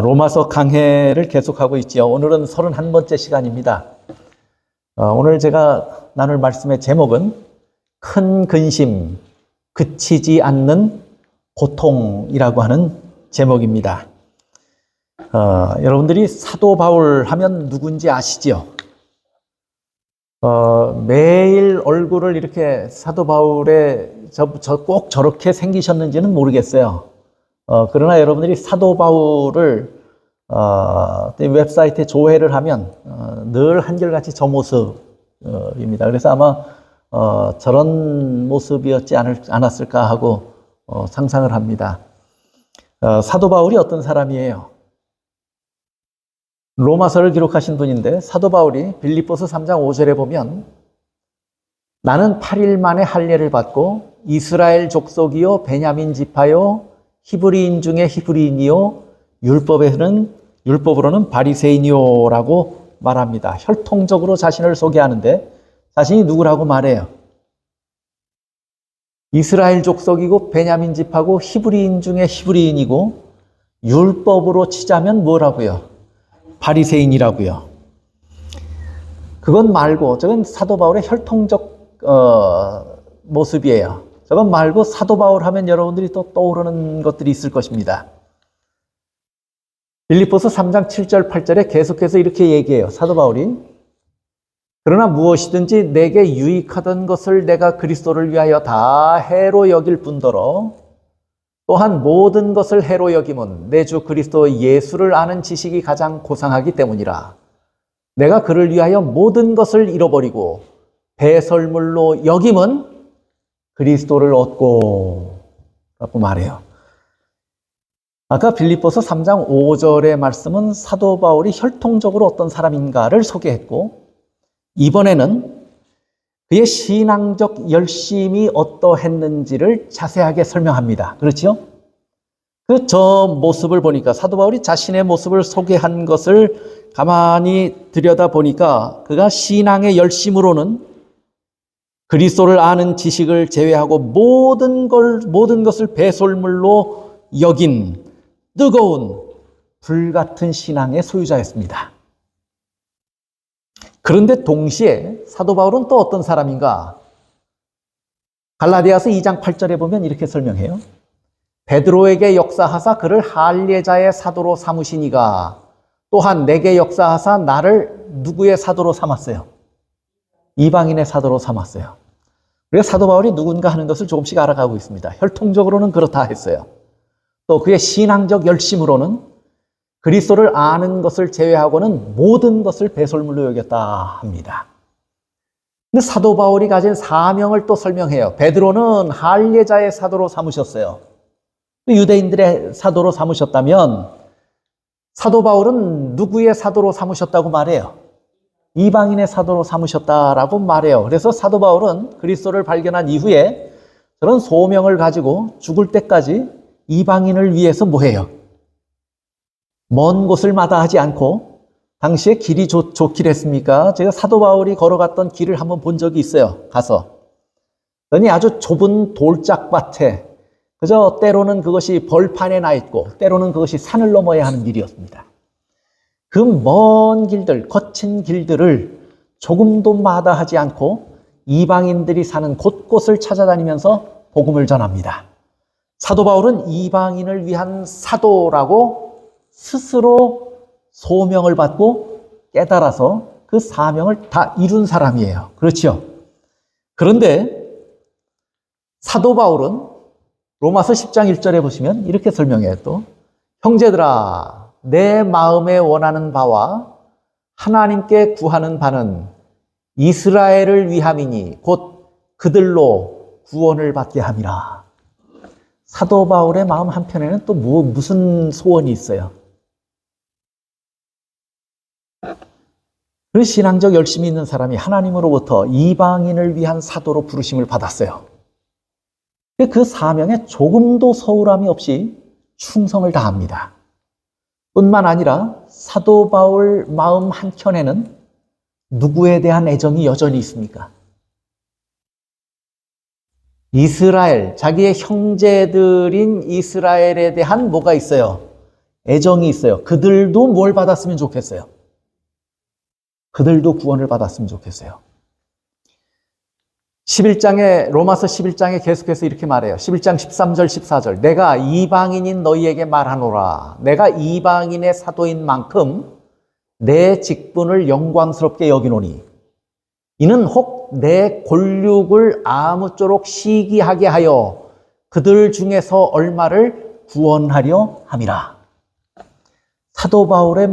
로마서 강해를 계속하고 있지요. 오늘은 31번째 시간입니다. 오늘 제가 나눌 말씀의 제목은 큰 근심, 그치지 않는 고통이라고 하는 제목입니다. 여러분들이 사도 바울 하면 누군지 아시죠? 매일 얼굴을 이렇게 사도 바울의 꼭 저렇게 생기셨는지는 모르겠어요. 그러나 여러분들이 사도 바울을 웹사이트에 조회를 하면 늘 한결같이 저 모습입니다. 그래서 아마 저런 모습이었지 않았을까 하고 상상을 합니다. 사도 바울이 어떤 사람이에요? 로마서를 기록하신 분인데 사도 바울이 빌립보서 3장 5절에 보면 나는 8일 만에 할례를 받고 이스라엘 족속이요 베냐민 지파요 히브리인 중에 히브리인이요 율법으로는 바리새인이요라고 말합니다. 혈통적으로 자신을 소개하는데 자신이 누구라고 말해요? 이스라엘 족속이고 베냐민 지파고 히브리인 중에 히브리인이고 율법으로 치자면 뭐라고요? 바리새인이라고요. 그건 말고 저건 사도 바울의 혈통적 모습이에요. 저건 말고 사도 바울 하면 여러분들이 또 떠오르는 것들이 있을 것입니다. 빌립보서 3장 7절 8절에 계속해서 이렇게 얘기해요. 사도 바울이 그러나 무엇이든지 내게 유익하던 것을 내가 그리스도를 위하여 다 해로 여길 뿐더러 또한 모든 것을 해로 여김은 내 주 그리스도 예수를 아는 지식이 가장 고상하기 때문이라. 내가 그를 위하여 모든 것을 잃어버리고 배설물로 여김은 그리스도를 얻고 라고 말해요. 아까 빌립보서 3장 5절의 말씀은 사도 바울이 혈통적으로 어떤 사람인가를 소개했고 이번에는 그의 신앙적 열심이 어떠했는지를 자세하게 설명합니다. 그렇죠? 저 모습을 보니까 사도 바울이 자신의 모습을 소개한 것을 가만히 들여다보니까 그가 신앙의 열심으로는 그리스도를 아는 지식을 제외하고 모든 것을 배설물로 여긴 뜨거운 불같은 신앙의 소유자였습니다. 그런데 동시에 사도 바울은 또 어떤 사람인가? 갈라디아서 2장 8절에 보면 이렇게 설명해요. 베드로에게 역사하사 그를 할례자의 사도로 삼으시니가 또한 내게 역사하사 나를 누구의 사도로 삼았어요? 이방인의 사도로 삼았어요. 그래서 사도 바울이 누군가 하는 것을 조금씩 알아가고 있습니다. 혈통적으로는 그렇다 했어요. 또 그의 신앙적 열심으로는 그리스도를 아는 것을 제외하고는 모든 것을 배설물로 여겼다 합니다. 근데 사도 바울이 가진 사명을 또 설명해요. 베드로는 할례자의 사도로 삼으셨어요. 유대인들의 사도로 삼으셨다면 사도 바울은 누구의 사도로 삼으셨다고 말해요? 이방인의 사도로 삼으셨다라고 말해요. 그래서 사도 바울은 그리스도를 발견한 이후에 저런 소명을 가지고 죽을 때까지 이방인을 위해서 뭐해요? 먼 곳을 마다하지 않고 당시에 길이 좋길 했습니까? 제가 사도 바울이 걸어갔던 길을 한번 본 적이 있어요. 가서. 그러니 아주 좁은 돌짝밭에 그저 때로는 그것이 벌판에 나 있고 때로는 그것이 산을 넘어야 하는 길이었습니다. 그 먼 길들, 거친 길들을 조금도 마다하지 않고 이방인들이 사는 곳곳을 찾아다니면서 복음을 전합니다. 사도 바울은 이방인을 위한 사도라고 스스로 소명을 받고 깨달아서 그 사명을 다 이룬 사람이에요. 그렇죠? 그런데 사도 바울은 로마서 10장 1절에 보시면 이렇게 설명해요. 또 형제들아 내 마음에 원하는 바와 하나님께 구하는 바는 이스라엘을 위함이니 곧 그들로 구원을 받게 함이라. 사도 바울의 마음 한편에는 또 무슨 소원이 있어요? 그 신앙적 열심이 있는 사람이 하나님으로부터 이방인을 위한 사도로 부르심을 받았어요. 그 사명에 조금도 소홀함이 없이 충성을 다합니다. 뿐만 아니라 사도 바울 마음 한켠에는 누구에 대한 애정이 여전히 있습니까? 이스라엘, 자기의 형제들인 이스라엘에 대한 뭐가 있어요? 애정이 있어요. 그들도 뭘 받았으면 좋겠어요? 그들도 구원을 받았으면 좋겠어요. 11장에 로마서 11장에 계속해서 이렇게 말해요. 11장 13절 14절 내가 이방인인 너희에게 말하노라. 내가 이방인의 사도인 만큼 내 직분을 영광스럽게 여기노니 이는 혹 내 골육을 아무쪼록 시기하게 하여 그들 중에서 얼마를 구원하려 함이라. 사도 바울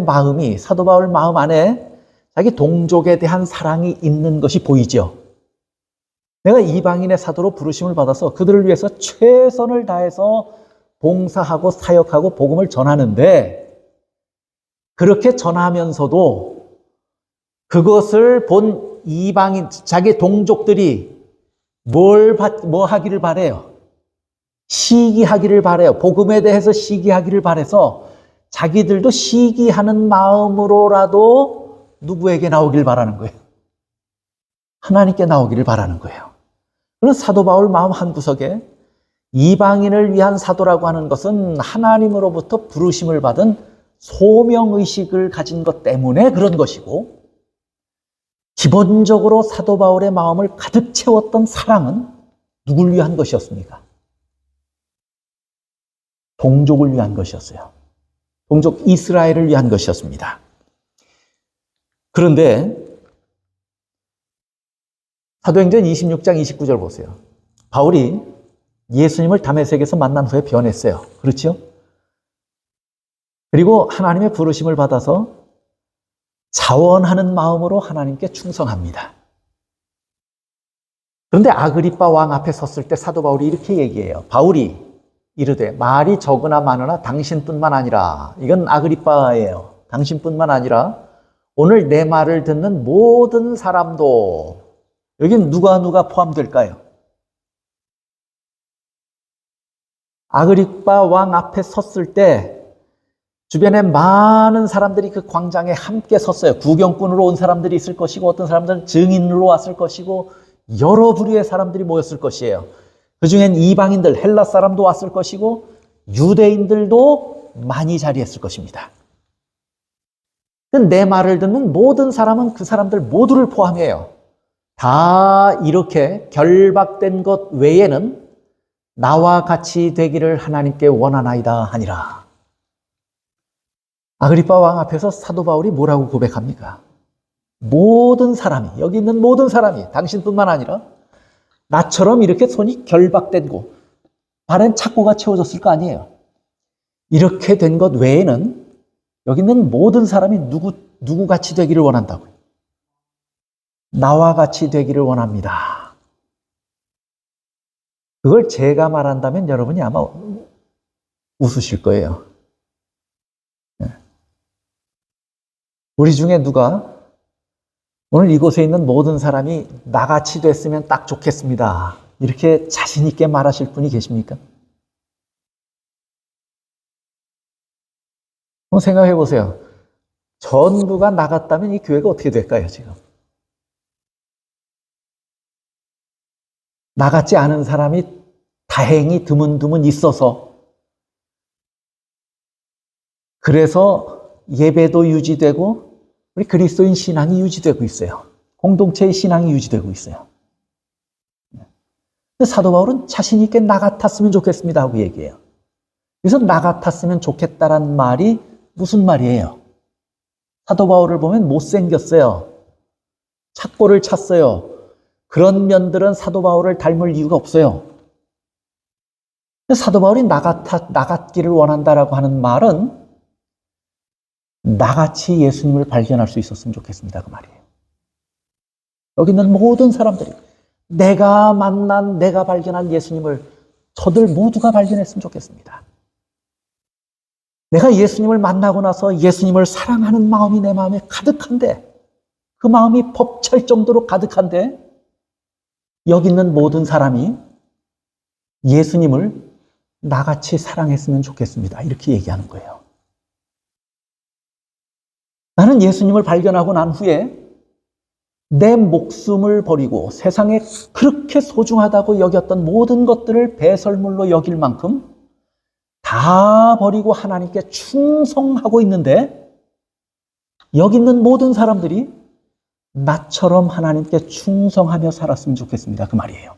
마음 안에 자기 동족에 대한 사랑이 있는 것이 보이죠. 내가 이방인의 사도로 부르심을 받아서 그들을 위해서 최선을 다해서 봉사하고 사역하고 복음을 전하는데 그렇게 전하면서도 그것을 본 이방인, 자기 동족들이 뭐 하기를 바래요? 시기하기를 바래요. 복음에 대해서 시기하기를 바래서 자기들도 시기하는 마음으로라도 누구에게 나오길 바라는 거예요? 하나님께 나오기를 바라는 거예요. 그런 사도 바울 마음 한구석에 이방인을 위한 사도라고 하는 것은 하나님으로부터 부르심을 받은 소명의식을 가진 것 때문에 그런 것이고 기본적으로 사도 바울의 마음을 가득 채웠던 사랑은 누굴 위한 것이었습니까? 동족을 위한 것이었어요. 동족 이스라엘을 위한 것이었습니다. 그런데 사도행전 26장 29절 보세요. 바울이 예수님을 다메섹에서 만난 후에 변했어요. 그렇죠? 그리고 하나님의 부르심을 받아서 자원하는 마음으로 하나님께 충성합니다. 그런데 아그리빠 왕 앞에 섰을 때 사도 바울이 이렇게 얘기해요. 바울이 이르되 말이 적으나 많으나 당신뿐만 아니라, 이건 아그리빠예요. 당신뿐만 아니라 오늘 내 말을 듣는 모든 사람도, 여긴 누가 포함될까요? 아그리빠 왕 앞에 섰을 때 주변에 많은 사람들이 그 광장에 함께 섰어요. 구경꾼으로 온 사람들이 있을 것이고 어떤 사람들은 증인으로 왔을 것이고 여러 부류의 사람들이 모였을 것이에요. 그중엔 이방인들, 헬라 사람도 왔을 것이고 유대인들도 많이 자리했을 것입니다. 내 말을 듣는 모든 사람은 그 사람들 모두를 포함해요. 다 이렇게 결박된 것 외에는 나와 같이 되기를 하나님께 원하나이다 하니라. 아그리빠 왕 앞에서 사도 바울이 뭐라고 고백합니까? 모든 사람이, 여기 있는 모든 사람이, 당신뿐만 아니라 나처럼 이렇게 손이 결박된 곳, 발엔 착고가 채워졌을 거 아니에요. 이렇게 된 것 외에는 여기 있는 모든 사람이 누구 같이 되기를 원한다고요? 나와 같이 되기를 원합니다. 그걸 제가 말한다면 여러분이 아마 웃으실 거예요. 우리 중에 누가 오늘 이곳에 있는 모든 사람이 나같이 됐으면 딱 좋겠습니다, 이렇게 자신 있게 말하실 분이 계십니까? 한번 생각해 보세요. 전부가 나 같다면 이 교회가 어떻게 될까요, 지금? 나 같지 않은 사람이 다행히 드문드문 있어서, 그래서 예배도 유지되고 우리 그리스도인 신앙이 유지되고 있어요. 공동체의 신앙이 유지되고 있어요. 근데 사도 바울은 자신 있게 나 같았으면 좋겠습니다 하고 얘기해요. 그래서 나 같았으면 좋겠다란 말이 무슨 말이에요? 사도 바울을 보면 못생겼어요. 착고를 찼어요. 그런 면들은 사도 바울을 닮을 이유가 없어요. 근데 사도 바울이 나 같기를 원한다라고 하는 말은 나같이 예수님을 발견할 수 있었으면 좋겠습니다, 그 말이에요. 여기 있는 모든 사람들이 내가 만난, 내가 발견한 예수님을 저들 모두가 발견했으면 좋겠습니다. 내가 예수님을 만나고 나서 예수님을 사랑하는 마음이 내 마음에 가득한데, 그 마음이 벅찰 정도로 가득한데 여기 있는 모든 사람이 예수님을 나같이 사랑했으면 좋겠습니다, 이렇게 얘기하는 거예요. 나는 예수님을 발견하고 난 후에 내 목숨을 버리고 세상에 그렇게 소중하다고 여겼던 모든 것들을 배설물로 여길 만큼 다 버리고 하나님께 충성하고 있는데 여기 있는 모든 사람들이 나처럼 하나님께 충성하며 살았으면 좋겠습니다. 그 말이에요.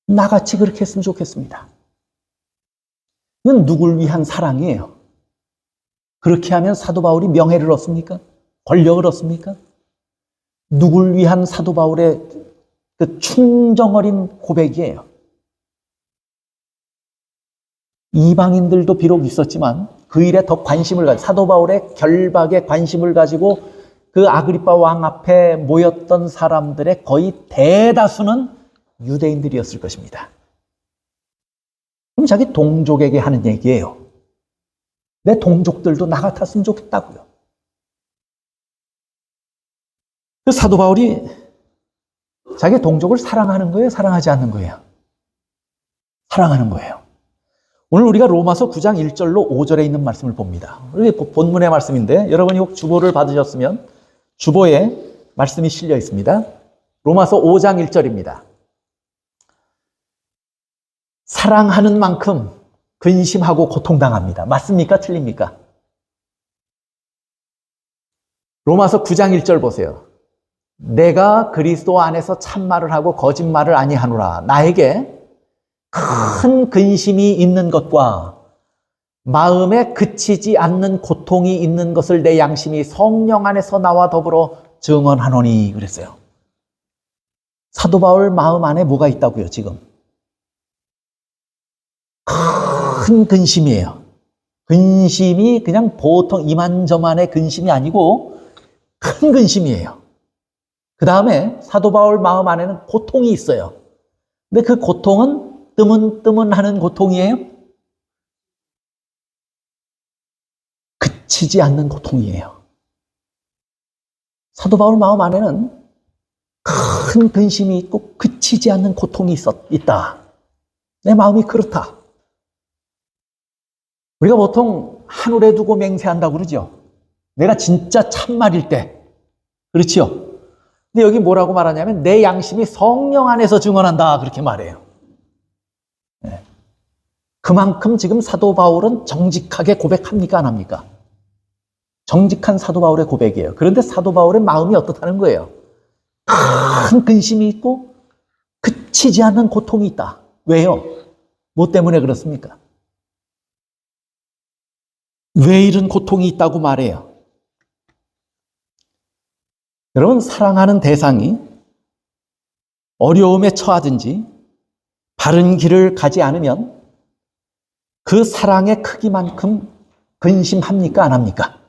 나같이 그렇게 했으면 좋겠습니다. 이건 누굴 위한 사랑이에요. 그렇게 하면 사도 바울이 명예를 얻습니까? 권력을 얻습니까? 누굴 위한 사도 바울의 그 충정 어린 고백이에요. 이방인들도 비록 있었지만 그 일에 더 관심을 가지고 사도 바울의 결박에 관심을 가지고 그 아그리파 왕 앞에 모였던 사람들의 거의 대다수는 유대인들이었을 것입니다. 그럼 자기 동족에게 하는 얘기예요. 내 동족들도 나 같았으면 좋겠다고요. 그 사도 바울이 자기 동족을 사랑하는 거예요? 사랑하지 않는 거예요? 사랑하는 거예요. 오늘 우리가 로마서 9장 1절로 5절에 있는 말씀을 봅니다. 이게 본문의 말씀인데 여러분이 혹 주보를 받으셨으면 주보에 말씀이 실려 있습니다. 로마서 5장 1절입니다. 사랑하는 만큼 근심하고 고통당합니다. 맞습니까? 틀립니까? 로마서 9장 1절 보세요. 내가 그리스도 안에서 참말을 하고 거짓말을 아니하노라. 나에게 큰 근심이 있는 것과 마음에 그치지 않는 고통이 있는 것을 내 양심이 성령 안에서 나와 더불어 증언하노니 그랬어요. 사도 바울 마음 안에 뭐가 있다고요, 지금? 큰 근심이에요. 근심이 그냥 보통 이만저만의 근심이 아니고 큰 근심이에요. 그 다음에 사도 바울 마음 안에는 고통이 있어요. 근데 그 고통은 뜨문뜨문하는 고통이에요? 그치지 않는 고통이에요. 사도 바울 마음 안에는 큰 근심이 있고 그치지 않는 고통이 있다. 내 마음이 그렇다. 우리가 보통 하늘에 두고 맹세한다고 그러죠. 내가 진짜 참말일 때. 그렇지요? 근데 여기 뭐라고 말하냐면 내 양심이 성령 안에서 증언한다. 그렇게 말해요. 네. 그만큼 지금 사도 바울은 정직하게 고백합니까? 안 합니까? 정직한 사도 바울의 고백이에요. 그런데 사도 바울의 마음이 어떻다는 거예요? 큰 근심이 있고 그치지 않는 고통이 있다. 왜요? 뭐 때문에 그렇습니까? 왜 이런 고통이 있다고 말해요? 여러분, 사랑하는 대상이 어려움에 처하든지 바른 길을 가지 않으면 그 사랑의 크기만큼 근심합니까? 안 합니까?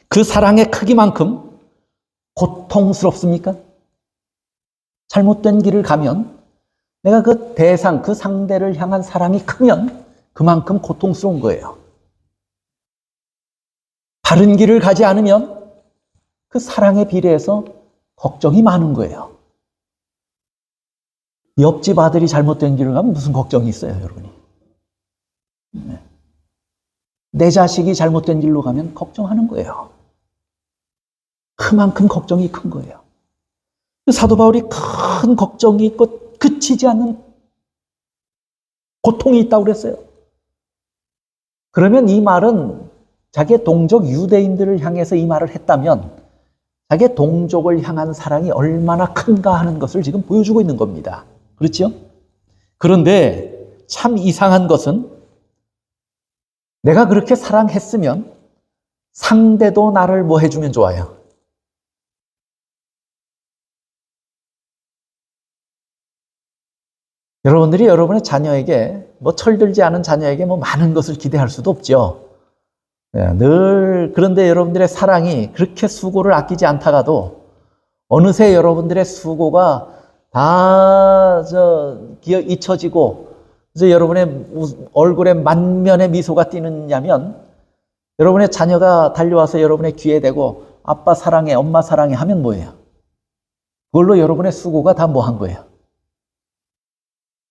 그 사랑의 크기만큼 고통스럽습니까? 잘못된 길을 가면 내가 그 대상, 그 상대를 향한 사랑이 크면 그만큼 고통스러운 거예요. 바른 길을 가지 않으면 그 사랑에 비례해서 걱정이 많은 거예요. 옆집 아들이 잘못된 길을 가면 무슨 걱정이 있어요, 여러분이? 내 자식이 잘못된 길로 가면 걱정하는 거예요. 그만큼 걱정이 큰 거예요. 사도 바울이 큰 걱정이 있고 그치지 않는 고통이 있다고 그랬어요. 그러면 이 말은 자기의 동족 유대인들을 향해서 이 말을 했다면 자기의 동족을 향한 사랑이 얼마나 큰가 하는 것을 지금 보여주고 있는 겁니다. 그렇죠? 그런데 참 이상한 것은 내가 그렇게 사랑했으면 상대도 나를 뭐 해주면 좋아요? 여러분들이 여러분의 자녀에게 뭐 철들지 않은 자녀에게 뭐 많은 것을 기대할 수도 없죠. 그런데 여러분들의 사랑이 그렇게 수고를 아끼지 않다가도 어느새 여러분들의 수고가 다 잊혀지고 이제 여러분의 얼굴에 만면의 미소가 띄느냐면 여러분의 자녀가 달려와서 여러분의 귀에 대고 아빠 사랑해, 엄마 사랑해 하면 뭐예요? 그걸로 여러분의 수고가 다 뭐 한 거예요?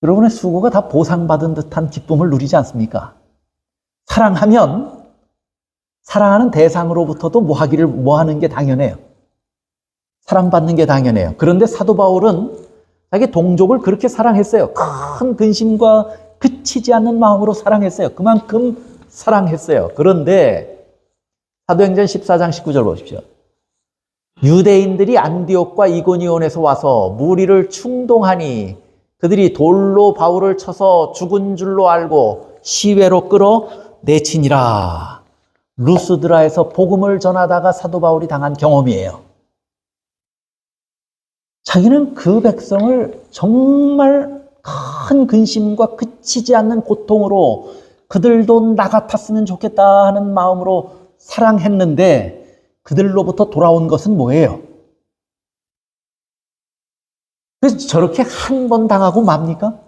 여러분의 수고가 다 보상받은 듯한 기쁨을 누리지 않습니까? 사랑하면 사랑하는 대상으로부터도 뭐 하는 게 당연해요. 사랑받는 게 당연해요. 그런데 사도 바울은 자기 동족을 그렇게 사랑했어요. 큰 근심과 그치지 않는 마음으로 사랑했어요. 그만큼 사랑했어요. 그런데 사도행전 14장 19절 보십시오. 유대인들이 안디옥과 이고니온에서 와서 무리를 충동하니 그들이 돌로 바울을 쳐서 죽은 줄로 알고 시외로 끌어내치니라. 루스드라에서 복음을 전하다가 사도 바울이 당한 경험이에요. 자기는 그 백성을 정말 큰 근심과 그치지 않는 고통으로 그들도 나 같았으면 좋겠다 하는 마음으로 사랑했는데 그들로부터 돌아온 것은 뭐예요? 그래서 저렇게 한 번 당하고 맙니까?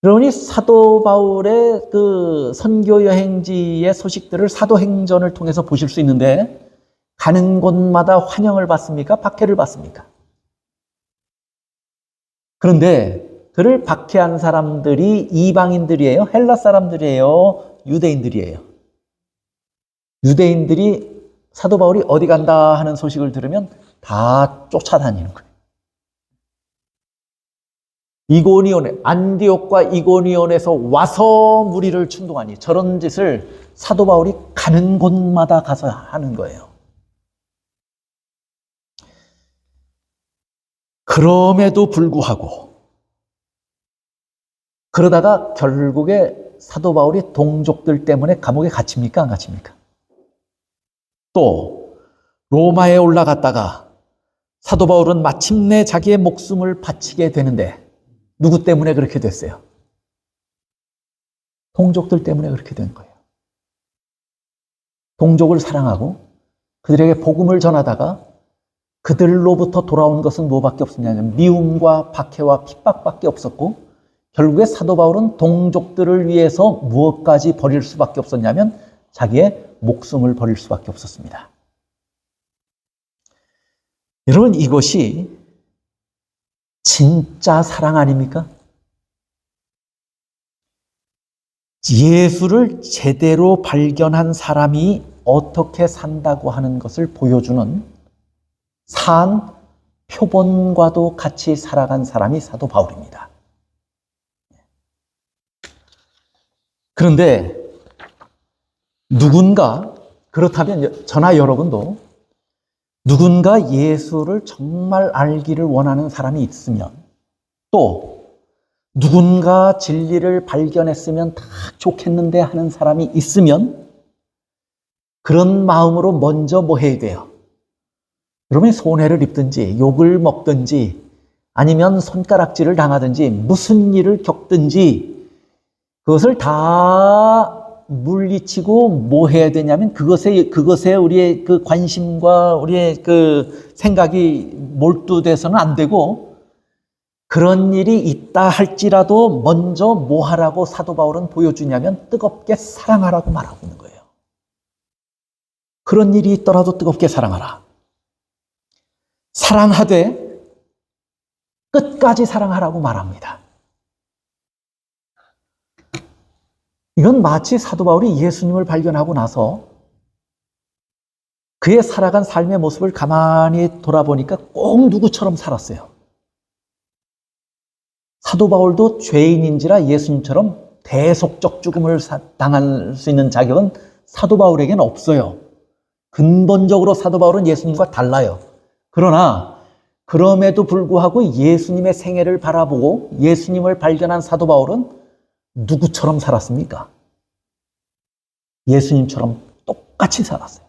그러니 사도 바울의 그 선교 여행지의 소식들을 사도행전을 통해서 보실 수 있는데 가는 곳마다 환영을 받습니까? 박해를 받습니까? 그런데 그를 박해한 사람들이 이방인들이에요? 헬라 사람들이에요? 유대인들이에요? 유대인들이 사도 바울이 어디 간다 하는 소식을 들으면 다 쫓아다니는 거예요. 이고니온에, 안디옥과 이고니온에서 와서 무리를 충동하니 저런 짓을 사도 바울이 가는 곳마다 가서 하는 거예요. 그럼에도 불구하고 그러다가 결국에 사도 바울이 동족들 때문에 감옥에 갇힙니까? 안 갇힙니까? 또 로마에 올라갔다가 사도 바울은 마침내 자기의 목숨을 바치게 되는데 누구 때문에 그렇게 됐어요? 동족들 때문에 그렇게 된 거예요. 동족을 사랑하고 그들에게 복음을 전하다가 그들로부터 돌아온 것은 뭐밖에 없었냐면 미움과 박해와 핍박밖에 없었고 결국에 사도 바울은 동족들을 위해서 무엇까지 버릴 수밖에 없었냐면 자기의 목숨을 버릴 수밖에 없었습니다. 여러분, 이것이 진짜 사랑 아닙니까? 예수를 제대로 발견한 사람이 어떻게 산다고 하는 것을 보여주는 산 표본과도 같이 살아간 사람이 사도 바울입니다. 그런데 누군가, 그렇다면 저나 여러분도 누군가 예수를 정말 알기를 원하는 사람이 있으면 또 누군가 진리를 발견했으면 딱 좋겠는데 하는 사람이 있으면 그런 마음으로 먼저 뭐 해야 돼요? 여러분이 손해를 입든지 욕을 먹든지 아니면 손가락질을 당하든지 무슨 일을 겪든지 그것을 다 물리치고 뭐 해야 되냐면 그것에 우리의 그 관심과 우리의 그 생각이 몰두돼서는 안 되고 그런 일이 있다 할지라도 먼저 뭐 하라고 사도 바울은 보여주냐면 뜨겁게 사랑하라고 말하고 있는 거예요. 그런 일이 있더라도 뜨겁게 사랑하라. 사랑하되 끝까지 사랑하라고 말합니다. 이건 마치 사도 바울이 예수님을 발견하고 나서 그의 살아간 삶의 모습을 가만히 돌아보니까 꼭 누구처럼 살았어요. 사도 바울도 죄인인지라 예수님처럼 대속적 죽음을 당할 수 있는 자격은 사도 바울에게는 없어요. 근본적으로 사도 바울은 예수님과 달라요. 그러나 그럼에도 불구하고 예수님의 생애를 바라보고 예수님을 발견한 사도 바울은 누구처럼 살았습니까? 예수님처럼 똑같이 살았어요.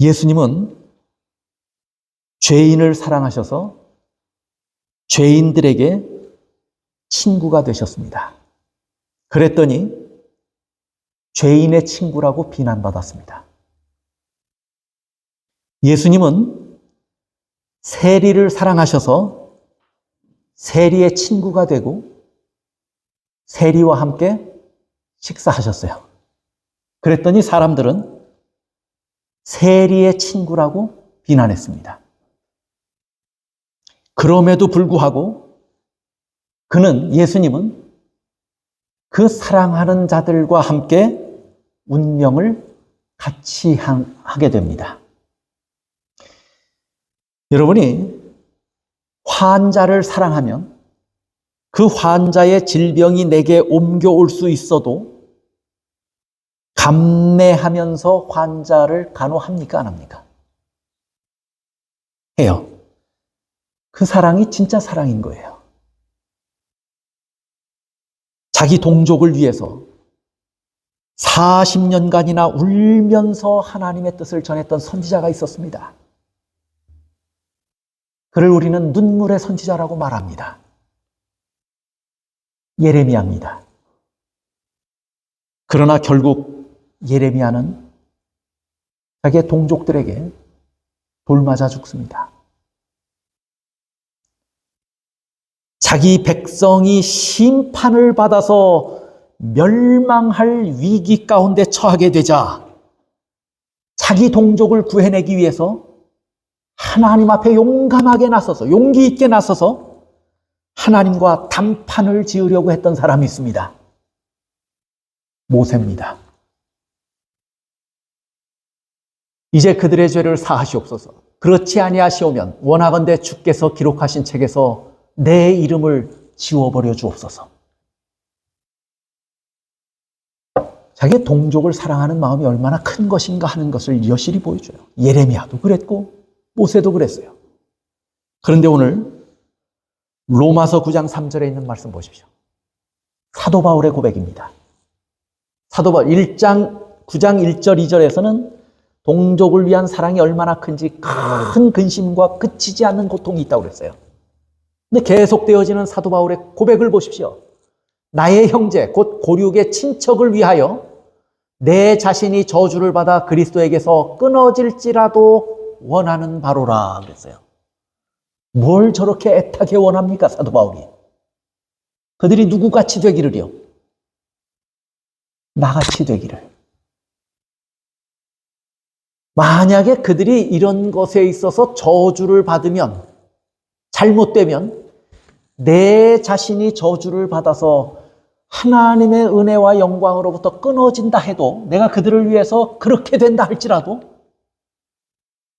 예수님은 죄인을 사랑하셔서 죄인들에게 친구가 되셨습니다. 그랬더니 죄인의 친구라고 비난받았습니다. 예수님은 세리를 사랑하셔서 세리의 친구가 되고 세리와 함께 식사하셨어요. 그랬더니 사람들은 세리의 친구라고 비난했습니다. 그럼에도 불구하고 예수님은 그 사랑하는 자들과 함께 운명을 같이 하게 됩니다. 여러분이 환자를 사랑하면 그 환자의 질병이 내게 옮겨올 수 있어도 감내하면서 환자를 간호합니까? 안 합니까? 해요. 그 사랑이 진짜 사랑인 거예요. 자기 동족을 위해서 40년간이나 울면서 하나님의 뜻을 전했던 선지자가 있었습니다. 그를 우리는 눈물의 선지자라고 말합니다. 예레미야입니다. 그러나 결국 예레미야는 자기의 동족들에게 돌맞아 죽습니다. 자기 백성이 심판을 받아서 멸망할 위기 가운데 처하게 되자 자기 동족을 구해내기 위해서 하나님 앞에 용감하게 나서서 용기 있게 나서서 하나님과 담판을 지으려고 했던 사람이 있습니다. 모세입니다. 이제 그들의 죄를 사하시옵소서. 그렇지 아니하시오면 원하건대 주께서 기록하신 책에서 내 이름을 지워버려 주옵소서. 자기의 동족을 사랑하는 마음이 얼마나 큰 것인가 하는 것을 여실히 보여줘요. 예레미야도 그랬고 모세도 그랬어요. 그런데 오늘 로마서 9장 3절에 있는 말씀 보십시오. 사도 바울의 고백입니다. 사도 바울 9장 1절 2절에서는 동족을 위한 사랑이 얼마나 큰지 큰 근심과 그치지 않는 고통이 있다고 그랬어요. 근데 계속되어지는 사도 바울의 고백을 보십시오. 나의 형제 곧 고륙의 친척을 위하여 내 자신이 저주를 받아 그리스도에게서 끊어질지라도 원하는 바로라 그랬어요. 뭘 저렇게 애타게 원합니까 사도 바울이? 그들이 누구같이 되기를요? 나같이 되기를. 만약에 그들이 이런 것에 있어서 저주를 받으면, 잘못되면 내 자신이 저주를 받아서 하나님의 은혜와 영광으로부터 끊어진다 해도, 내가 그들을 위해서 그렇게 된다 할지라도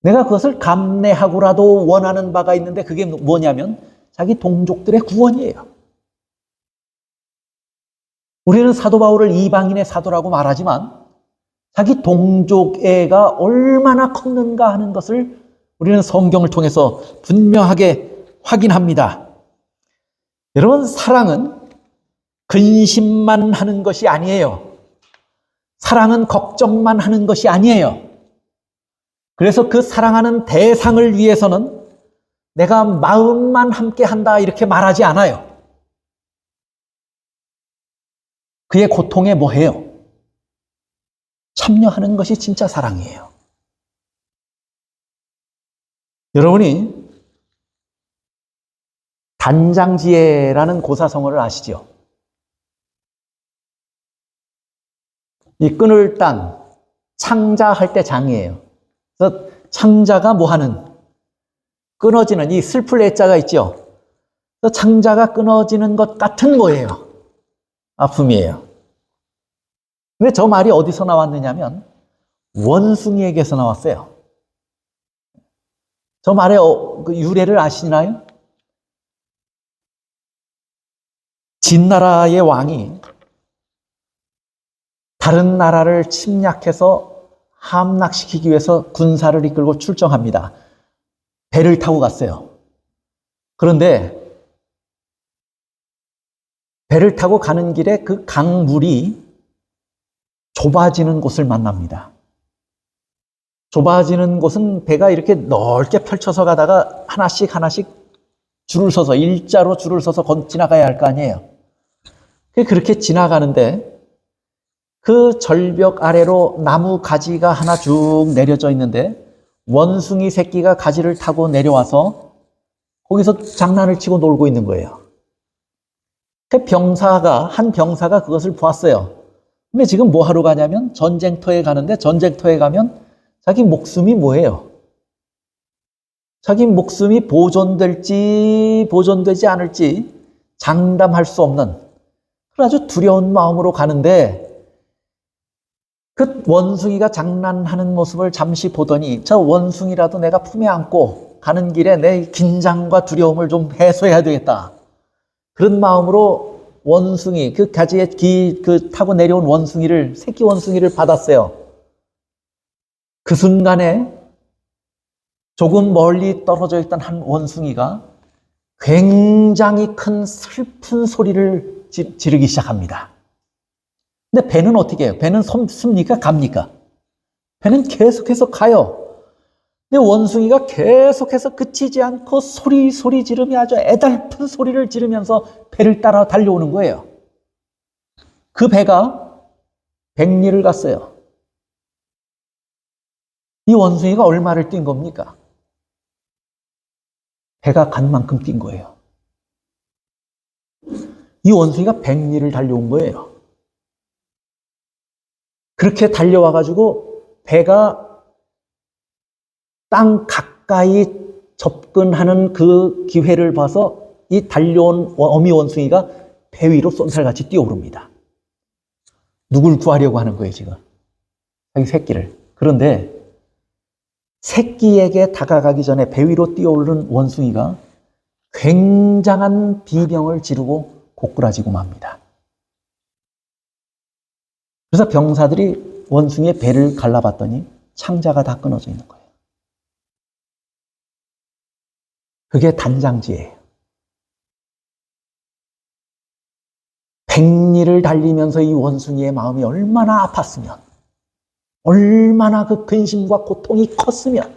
내가 그것을 감내하고라도 원하는 바가 있는데, 그게 뭐냐면 자기 동족들의 구원이에요. 우리는 사도 바울을 이방인의 사도라고 말하지만 자기 동족애가 얼마나 컸는가 하는 것을 우리는 성경을 통해서 분명하게 확인합니다. 여러분, 사랑은 근심만 하는 것이 아니에요. 사랑은 걱정만 하는 것이 아니에요. 그래서 그 사랑하는 대상을 위해서는 내가 마음만 함께 한다 이렇게 말하지 않아요. 그의 고통에 뭐해요? 참여하는 것이 진짜 사랑이에요. 여러분이 단장지혜라는 고사성어를 아시죠? 이 끈을 딴 창자할 때 장이에요. 그래서 창자가 뭐하는? 끊어지는 이 슬플 애자가 있죠? 그래서 창자가 끊어지는 것 같은 뭐예요? 아픔이에요. 근데 저 말이 어디서 나왔느냐면 원숭이에게서 나왔어요. 저 말의 그 유래를 아시나요? 진나라의 왕이 다른 나라를 침략해서 함락시키기 위해서 군사를 이끌고 출정합니다. 배를 타고 갔어요. 그런데 배를 타고 가는 길에 그 강물이 좁아지는 곳을 만납니다. 좁아지는 곳은 배가 이렇게 넓게 펼쳐서 가다가 하나씩 줄을 서서, 일자로 줄을 서서 지나가야 할 거 아니에요. 그렇게 지나가는데 그 절벽 아래로 나무 가지가 하나 쭉 내려져 있는데 원숭이 새끼가 가지를 타고 내려와서 거기서 장난을 치고 놀고 있는 거예요. 한 병사가 그것을 보았어요. 근데 지금 뭐 하러 가냐면 전쟁터에 가는데, 전쟁터에 가면 자기 목숨이 뭐예요? 자기 목숨이 보존될지 보존되지 않을지 장담할 수 없는 그런 아주 두려운 마음으로 가는데, 그 원숭이가 장난하는 모습을 잠시 보더니 저 원숭이라도 내가 품에 안고 가는 길에 내 긴장과 두려움을 좀 해소해야 되겠다. 그런 마음으로 원숭이, 그 가지에 타고 내려온 원숭이를, 새끼 원숭이를 받았어요. 그 순간에 조금 멀리 떨어져 있던 한 원숭이가 굉장히 큰 슬픈 소리를 지르기 시작합니다. 근데 배는 어떻게 해요? 배는 섭니까? 갑니까? 배는 계속해서 가요. 근데 원숭이가 계속해서 그치지 않고 소리 지르며 아주 애달픈 소리를 지르면서 배를 따라 달려오는 거예요. 그 배가 100리를 갔어요. 이 원숭이가 얼마를 뛴 겁니까? 배가 간 만큼 뛴 거예요. 이 원숭이가 100리를 달려온 거예요. 그렇게 달려와가지고 배가 땅 가까이 접근하는 그 기회를 봐서 이 달려온 어미 원숭이가 배 위로 쏜살같이 뛰어오릅니다. 누굴 구하려고 하는 거예요, 지금? 자기 새끼를. 그런데 새끼에게 다가가기 전에 배 위로 뛰어오르는 원숭이가 굉장한 비명을 지르고 고꾸라지고 맙니다. 그래서 병사들이 원숭이의 배를 갈라봤더니 창자가 다 끊어져 있는 거예요. 그게 단장지예요. 100리를 달리면서 이 원숭이의 마음이 얼마나 아팠으면, 얼마나 그 근심과 고통이 컸으면,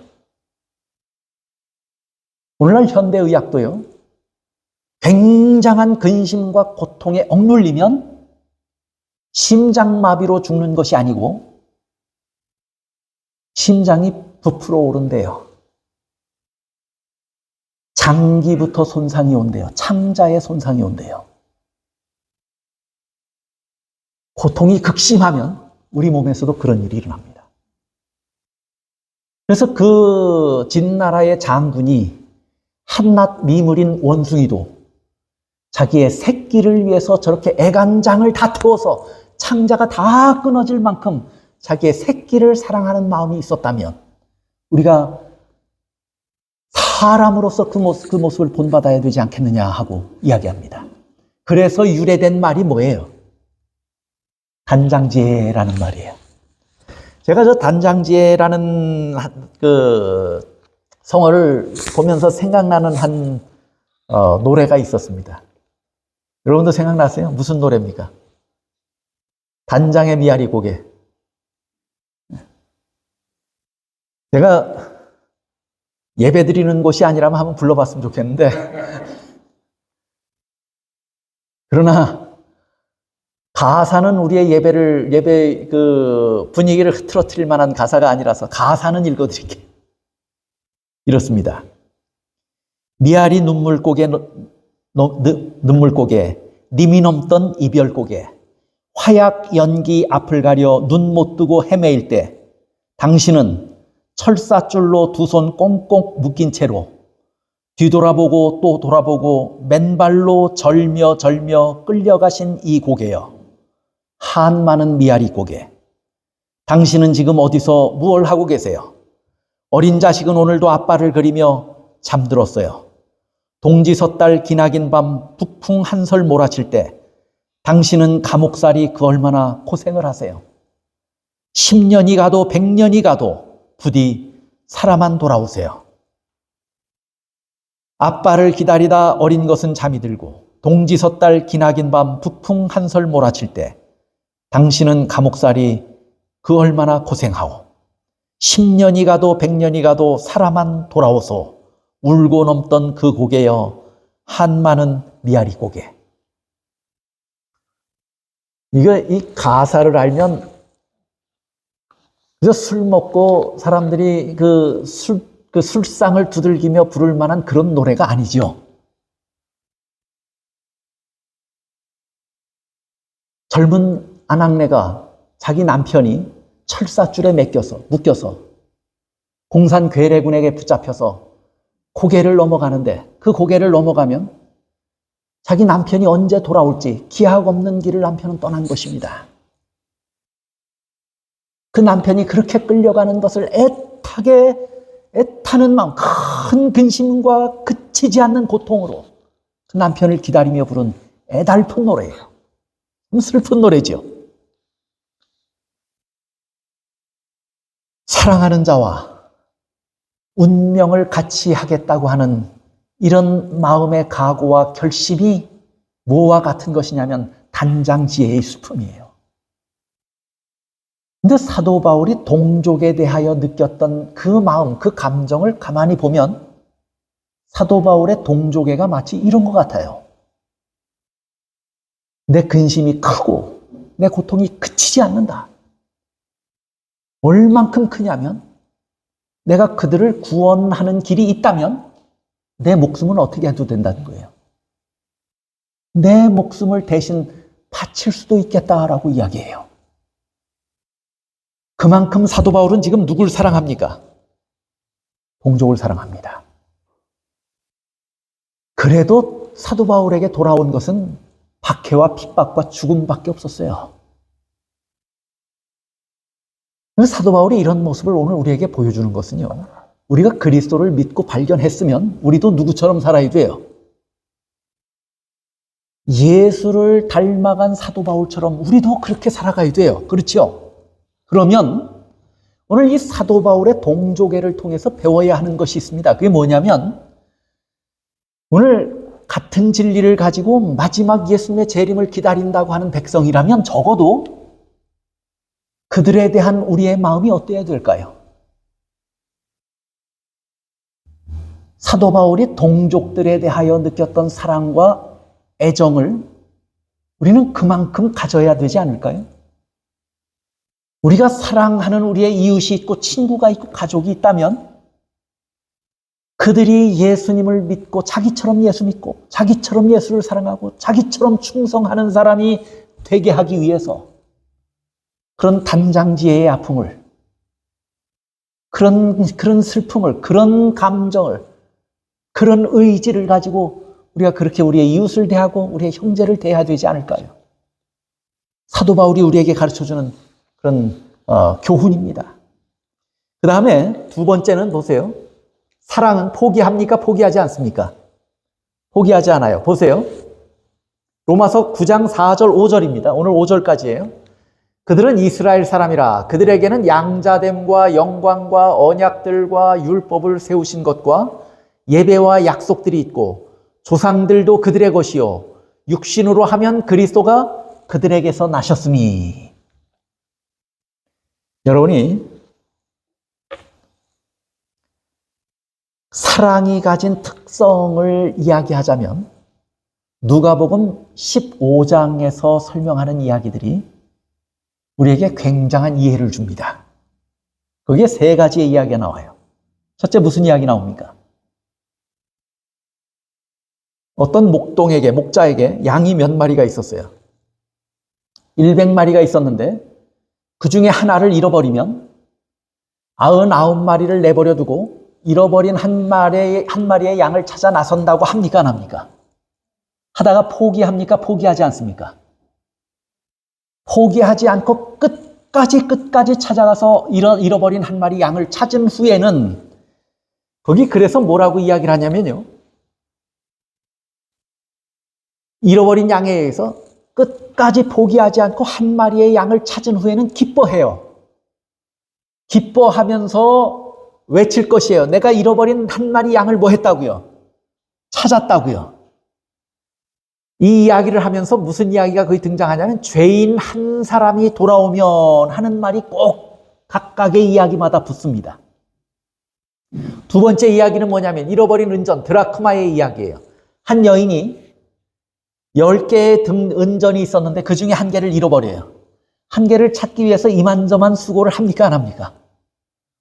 오늘날 현대의학도요, 굉장한 근심과 고통에 억눌리면 심장마비로 죽는 것이 아니고 심장이 부풀어 오른대요. 장기부터 손상이 온대요. 창자에 손상이 온대요. 고통이 극심하면 우리 몸에서도 그런 일이 일어납니다. 그래서 그 진나라의 장군이 한낱 미물인 원숭이도 자기의 새끼를 위해서 저렇게 애간장을 다 태워서 창자가 다 끊어질 만큼 자기의 새끼를 사랑하는 마음이 있었다면 우리가 사람으로서 그 모습을 본받아야 되지 않겠느냐 하고 이야기합니다. 그래서 유래된 말이 뭐예요? 단장지혜라는 말이에요. 제가 저 단장지혜라는 그 성어를 보면서 생각나는 한 노래가 있었습니다. 여러분도 생각나세요? 무슨 노래입니까? 단장의 미아리 고개. 제가 예배 드리는 곳이 아니라면 한번 불러봤으면 좋겠는데 그러나 가사는 우리의 예배 그 분위기를 흐트러뜨릴 만한 가사가 아니라서 가사는 읽어드릴게요. 이렇습니다. 미아리 눈물고개 님이 넘던 이별고개 화약 연기 앞을 가려 눈 못 뜨고 헤매일 때 당신은 철사줄로 두 손 꽁꽁 묶인 채로 뒤돌아보고 또 돌아보고 맨발로 절며 끌려가신 이 고개여. 한 많은 미아리 고개. 당신은 지금 어디서 무얼 하고 계세요? 어린 자식은 오늘도 아빠를 그리며 잠들었어요. 동지 섣달 기나긴 밤 북풍 한설 몰아칠 때 당신은 감옥살이 그 얼마나 고생을 하세요. 10년이 가도 100년이 가도 부디 살아만 돌아오세요. 아빠를 기다리다 어린 것은 잠이 들고 동지 섣달 기나긴 밤 북풍 한설 몰아칠 때 당신은 감옥살이 그 얼마나 고생하오. 10년이 가도 100년이 가도 살아만 돌아오소. 울고 넘던 그 고개여 한 많은 미아리 고개. 이 가사를 알면 그래서 술 먹고 사람들이 그 술상을 두들기며 부를 만한 그런 노래가 아니죠. 젊은 아낙네가 자기 남편이 철사줄에 묶여서 공산 괴뢰군에게 붙잡혀서 고개를 넘어가는데 그 고개를 넘어가면 자기 남편이 언제 돌아올지 기약 없는 길을 남편은 떠난 것입니다. 그 남편이 그렇게 끌려가는 것을 애타게 애타는 마음, 큰 근심과 그치지 않는 고통으로 그 남편을 기다리며 부른 애달픈 노래예요. 슬픈 노래죠. 사랑하는 자와 운명을 같이 하겠다고 하는 이런 마음의 각오와 결심이 뭐와 같은 것이냐면 단장지혜의 슬픔이에요. 근데 사도 바울이 동족에 대하여 느꼈던 그 마음, 그 감정을 가만히 보면 사도 바울의 동족애가 마치 이런 것 같아요. 내 근심이 크고 내 고통이 그치지 않는다. 얼만큼 크냐면 내가 그들을 구원하는 길이 있다면 내 목숨은 어떻게 해도 된다는 거예요. 내 목숨을 대신 바칠 수도 있겠다라고 이야기해요. 그만큼 사도 바울은 지금 누굴 사랑합니까? 동족을 사랑합니다. 그래도 사도 바울에게 돌아온 것은 박해와 핍박과 죽음밖에 없었어요. 사도 바울이 이런 모습을 오늘 우리에게 보여주는 것은요, 우리가 그리스도를 믿고 발견했으면 우리도 누구처럼 살아야 돼요? 예수를 닮아간 사도 바울처럼 우리도 그렇게 살아가야 돼요. 그렇죠? 그러면 오늘 이 사도 바울의 동족애를 통해서 배워야 하는 것이 있습니다. 그게 뭐냐면 오늘 같은 진리를 가지고 마지막 예수님의 재림을 기다린다고 하는 백성이라면 적어도 그들에 대한 우리의 마음이 어때야 될까요? 사도 바울이 동족들에 대하여 느꼈던 사랑과 애정을 우리는 그만큼 가져야 되지 않을까요? 우리가 사랑하는 우리의 이웃이 있고 친구가 있고 가족이 있다면 그들이 예수님을 믿고 자기처럼 예수 믿고 자기처럼 예수를 사랑하고 자기처럼 충성하는 사람이 되게 하기 위해서 그런 단장지혜의 아픔을, 그런 슬픔을, 그런 감정을, 그런 의지를 가지고 우리가 그렇게 우리의 이웃을 대하고 우리의 형제를 대해야 되지 않을까요? 사도 바울이 우리에게 가르쳐주는 그런 교훈입니다. 그 다음에 두 번째는 보세요. 사랑은 포기합니까? 포기하지 않습니까? 포기하지 않아요. 보세요. 로마서 9장 4절 5절입니다. 오늘 5절까지예요. 그들은 이스라엘 사람이라 그들에게는 양자됨과 영광과 언약들과 율법을 세우신 것과 예배와 약속들이 있고 조상들도 그들의 것이요 육신으로 하면 그리스도가 그들에게서 나셨으니. 여러분이 사랑이 가진 특성을 이야기하자면 누가복음 15장에서 설명하는 이야기들이 우리에게 굉장한 이해를 줍니다. 거기에 세 가지의 이야기가 나와요. 첫째, 무슨 이야기 나옵니까? 어떤 목자에게 양이 몇 마리가 있었어요. 100마리가 있었는데 그 중에 하나를 잃어버리면 99마리를 내버려 두고 잃어버린 한 마리의 양을 찾아 나선다고 합니까? 안 합니까? 하다가 포기합니까? 포기하지 않습니까? 포기하지 않고 끝까지 찾아가서 잃어버린 한 마리 양을 찾은 후에는 거기 그래서 뭐라고 이야기를 하냐면요. 잃어버린 양에 의해서 끝까지 포기하지 않고 한 마리의 양을 찾은 후에는 기뻐해요. 기뻐하면서 외칠 것이에요. 내가 잃어버린 한 마리 양을 뭐 했다고요? 찾았다고요. 이 이야기를 하면서 무슨 이야기가 거기 등장하냐면 죄인 한 사람이 돌아오면 하는 말이 꼭 각각의 이야기마다 붙습니다. 두 번째 이야기는 뭐냐면 잃어버린 은전, 드라크마의 이야기예요. 한 여인이 10개의 은전이 있었는데 그 중에 한 개를 잃어버려요. 한 개를 찾기 위해서 이만저만 수고를 합니까? 안 합니까?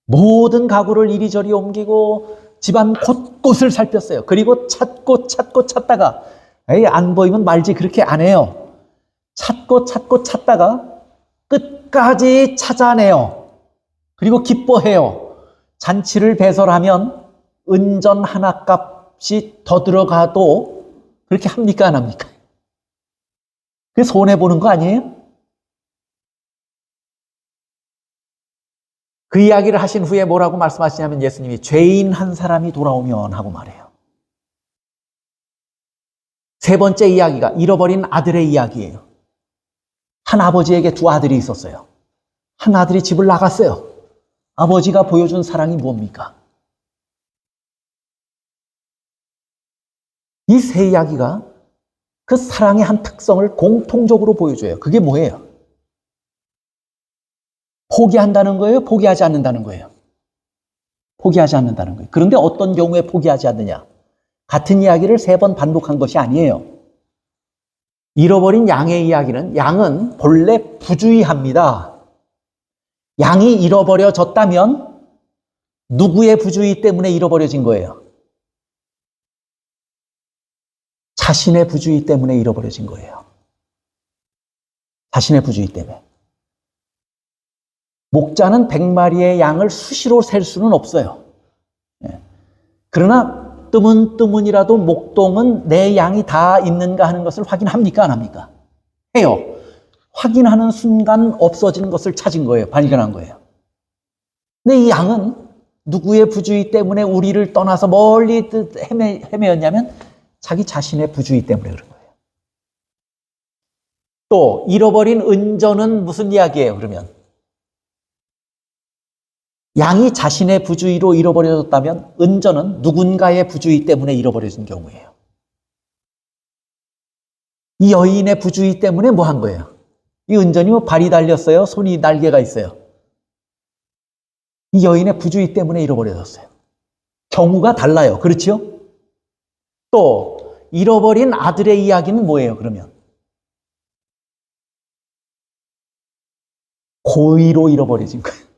모든 가구를 이리저리 옮기고 집안 곳곳을 살폈어요. 그리고 찾다가 에이, 안 보이면 말지 그렇게 안 해요. 찾다가 끝까지 찾아내요. 그리고 기뻐해요. 잔치를 배설하면 은전 하나 값이 더 들어가도 그렇게 합니까? 안 합니까? 그게 손해보는 거 아니에요? 그 이야기를 하신 후에 뭐라고 말씀하시냐면 예수님이 죄인 한 사람이 돌아오면 하고 말해요. 세 번째 이야기가 잃어버린 아들의 이야기예요. 한 아버지에게 두 아들이 있었어요. 한 아들이 집을 나갔어요. 아버지가 보여준 사랑이 뭡니까? 이 세 이야기가 그 사랑의 한 특성을 공통적으로 보여줘요. 그게 뭐예요? 포기한다는 거예요? 포기하지 않는다는 거예요? 포기하지 않는다는 거예요. 그런데 어떤 경우에 포기하지 않느냐? 같은 이야기를 세 번 반복한 것이 아니에요. 잃어버린 양의 이야기는 양은 본래 부주의합니다. 양이 잃어버려졌다면 누구의 부주의 때문에 잃어버려진 거예요? 자신의 부주의 때문에 잃어버려진 거예요. 자신의 부주의 때문에. 목자는 100마리의 양을 수시로 셀 수는 없어요. 그러나 뜨문뜨문이라도 목동은 내 양이 다 있는가 하는 것을 확인합니까? 안 합니까? 해요. 확인하는 순간 없어진 것을 찾은 거예요. 발견한 거예요. 근데 이 양은 누구의 부주의 때문에 우리를 떠나서 멀리 헤매었냐면 자기 자신의 부주의 때문에 그런 거예요. 또 잃어버린 은전은 무슨 이야기예요? 그러면 양이 자신의 부주의로 잃어버려졌다면 은전은 누군가의 부주의 때문에 잃어버려진 경우예요. 이 여인의 부주의 때문에 뭐 한 거예요? 이 은전이 뭐 발이 달렸어요? 손이 날개가 있어요? 이 여인의 부주의 때문에 잃어버려졌어요. 경우가 달라요. 그렇죠? 또 잃어버린 아들의 이야기는 뭐예요? 그러면 고의로 잃어버려진 거예요.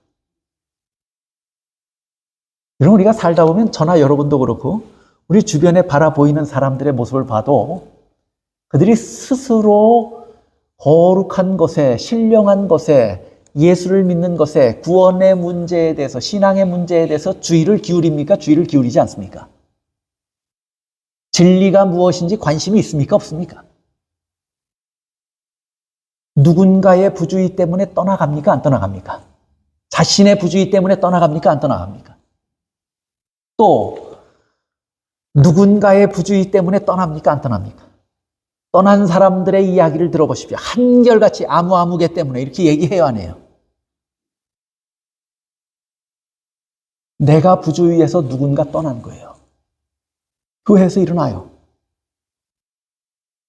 여러분, 우리가 살다 보면 저나 여러분도 그렇고 우리 주변에 바라보이는 사람들의 모습을 봐도 그들이 스스로 거룩한 것에, 신령한 것에, 예수를 믿는 것에, 구원의 문제에 대해서, 신앙의 문제에 대해서 주의를 기울입니까? 주의를 기울이지 않습니까? 진리가 무엇인지 관심이 있습니까? 없습니까? 누군가의 부주의 때문에 떠나갑니까? 안 떠나갑니까? 자신의 부주의 때문에 떠나갑니까? 안 떠나갑니까? 또 누군가의 부주의 때문에 떠납니까? 안 떠납니까? 떠난 사람들의 이야기를 들어보십시오. 한결같이 아무개 때문에 이렇게 얘기해요, 안 해요? 내가 부주의해서 누군가 떠난 거예요. 교회에서 일어나요.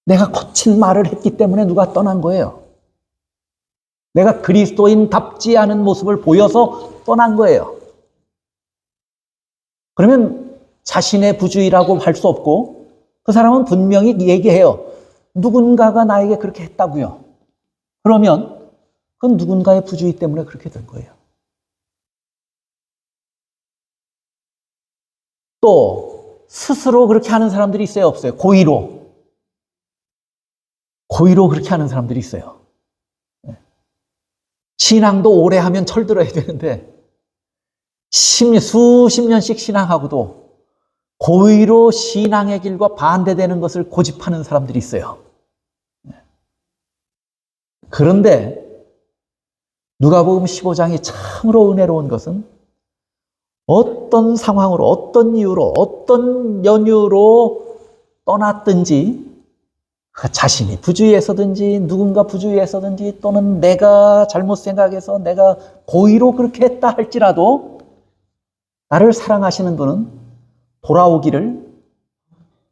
내가 거친 말을 했기 때문에 누가 떠난 거예요. 내가 그리스도인답지 않은 모습을 보여서 떠난 거예요. 그러면 자신의 부주의라고 할 수 없고 그 사람은 분명히 얘기해요. 누군가가 나에게 그렇게 했다고요. 그러면 그건 누군가의 부주의 때문에 그렇게 된 거예요. 또 스스로 그렇게 하는 사람들이 있어요, 없어요? 고의로 그렇게 하는 사람들이 있어요. 신앙도 오래 하면 철들어야 되는데 수십 년씩 신앙하고도 고의로 신앙의 길과 반대되는 것을 고집하는 사람들이 있어요. 그런데 누가복음 15장이 참으로 은혜로운 것은 어떤 상황으로, 어떤 이유로, 어떤 연유로 떠났든지 자신이 부주의해서든지 누군가 부주의해서든지 또는 내가 잘못 생각해서 내가 고의로 그렇게 했다 할지라도 나를 사랑하시는 분은 돌아오기를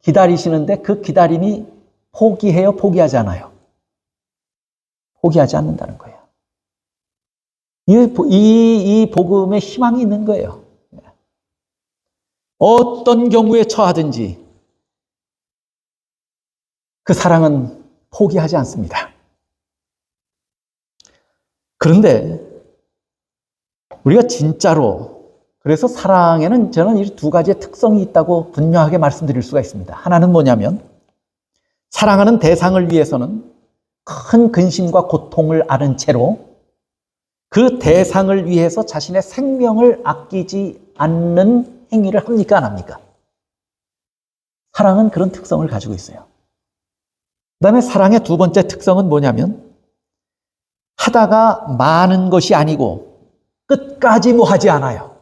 기다리시는데 그 기다림이 포기해요? 포기하지 않아요? 포기하지 않는다는 거예요. 이 복음에 희망이 있는 거예요. 어떤 경우에 처하든지 그 사랑은 포기하지 않습니다. 그런데 우리가 진짜로 그래서 사랑에는 저는 이 두 가지의 특성이 있다고 분명하게 말씀드릴 수가 있습니다. 하나는 뭐냐면 사랑하는 대상을 위해서는 큰 근심과 고통을 앓은 채로 그 대상을 위해서 자신의 생명을 아끼지 않는 행위를 합니까? 안 합니까? 사랑은 그런 특성을 가지고 있어요. 그 다음에 사랑의 두 번째 특성은 뭐냐면 하다가 마는 것이 아니고 끝까지 뭐 하지 않아요.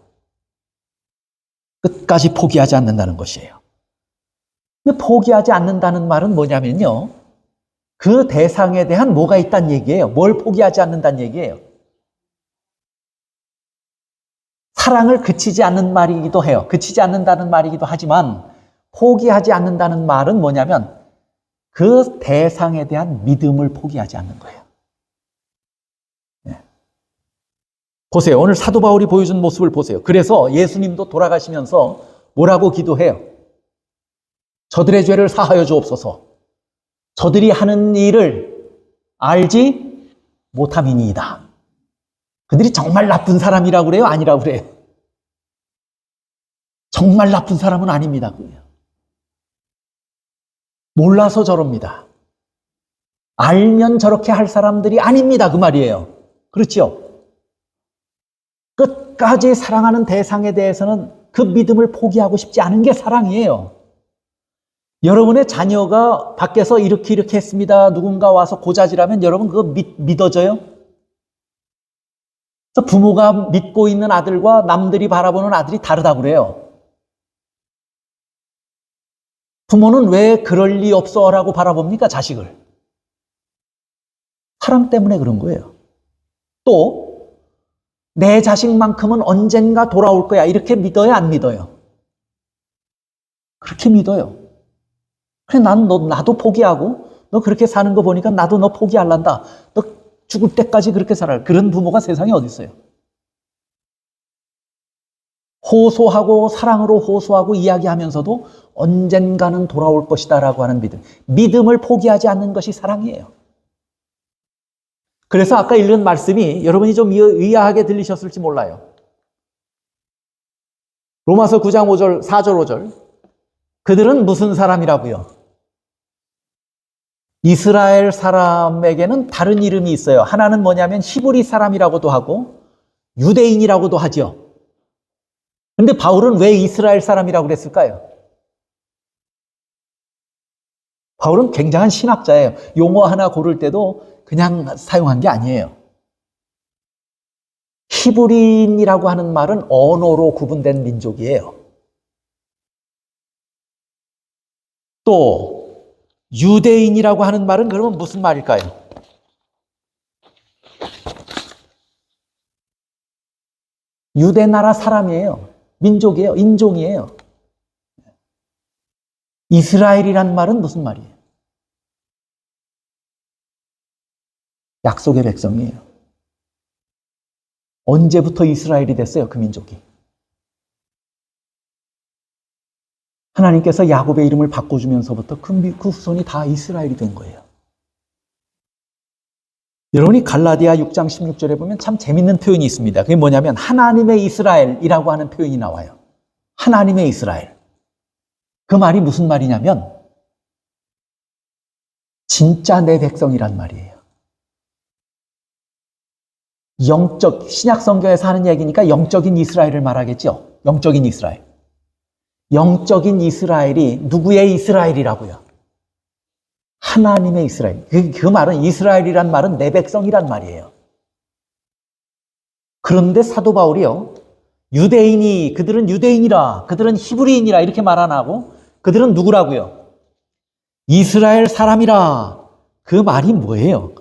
끝까지 포기하지 않는다는 것이에요. 근데 포기하지 않는다는 말은 뭐냐면요. 그 대상에 대한 뭐가 있다는 얘기예요. 뭘 포기하지 않는다는 얘기예요. 사랑을 그치지 않는 말이기도 해요. 그치지 않는다는 말이기도 하지만 포기하지 않는다는 말은 뭐냐면 그 대상에 대한 믿음을 포기하지 않는 거예요. 네. 보세요. 오늘 사도 바울이 보여준 모습을 보세요. 그래서 예수님도 돌아가시면서 뭐라고 기도해요? 저들의 죄를 사하여 주옵소서. 저들이 하는 일을 알지 못함이니이다. 그들이 정말 나쁜 사람이라고 그래요? 아니라고 그래요? 정말 나쁜 사람은 아닙니다. 몰라서 저럽니다. 알면 저렇게 할 사람들이 아닙니다. 그 말이에요. 그렇죠? 끝까지 사랑하는 대상에 대해서는 그 믿음을 포기하고 싶지 않은 게 사랑이에요. 여러분의 자녀가 밖에서 이렇게 했습니다. 누군가 와서 고자질하면 여러분 그거 믿어져요? 그래서 부모가 믿고 있는 아들과 남들이 바라보는 아들이 다르다고 그래요. 부모는 왜 그럴 리 없어 라고 바라봅니까? 자식을. 사랑 때문에 그런 거예요. 또 내 자식만큼은 언젠가 돌아올 거야. 이렇게 믿어요? 안 믿어요? 그렇게 믿어요. 그래, 나도 포기하고 너 그렇게 사는 거 보니까 나도 너 포기할란다. 너 죽을 때까지 그렇게 살아라. 그런 부모가 세상에 어디 있어요? 호소하고 사랑으로 호소하고 이야기하면서도 언젠가는 돌아올 것이다 라고 하는 믿음. 믿음을 포기하지 않는 것이 사랑이에요. 그래서 아까 읽은 말씀이 여러분이 좀 의아하게 들리셨을지 몰라요. 로마서 9장 5절, 4절 5절. 그들은 무슨 사람이라고요? 이스라엘 사람에게는 다른 이름이 있어요. 하나는 뭐냐면 히브리 사람이라고도 하고 유대인이라고도 하죠. 근데 바울은 왜 이스라엘 사람이라고 그랬을까요? 바울은 굉장한 신학자예요. 용어 하나 고를 때도 그냥 사용한 게 아니에요. 히브리인이라고 하는 말은 언어로 구분된 민족이에요. 또 유대인이라고 하는 말은 그러면 무슨 말일까요? 유대 나라 사람이에요. 민족이에요. 인종이에요. 이스라엘이란 말은 무슨 말이에요? 약속의 백성이에요. 언제부터 이스라엘이 됐어요? 그 민족이. 하나님께서 야곱의 이름을 바꿔주면서부터 그 후손이 다 이스라엘이 된 거예요. 여러분이 갈라디아 6장 16절에 보면 참 재밌는 표현이 있습니다. 그게 뭐냐면 하나님의 이스라엘이라고 하는 표현이 나와요. 하나님의 이스라엘. 그 말이 무슨 말이냐면 진짜 내 백성이란 말이에요. 영적, 신약 성경에서 하는 얘기니까 영적인 이스라엘을 말하겠죠. 영적인 이스라엘. 영적인 이스라엘이 누구의 이스라엘이라고요? 하나님의 이스라엘. 그 말은 이스라엘이란 말은 내 백성이란 말이에요. 그런데 사도 바울이요. 유대인이 그들은 유대인이라 그들은 히브리인이라 이렇게 말 안 하고 그들은 누구라고요? 이스라엘 사람이라. 그 말이 뭐예요?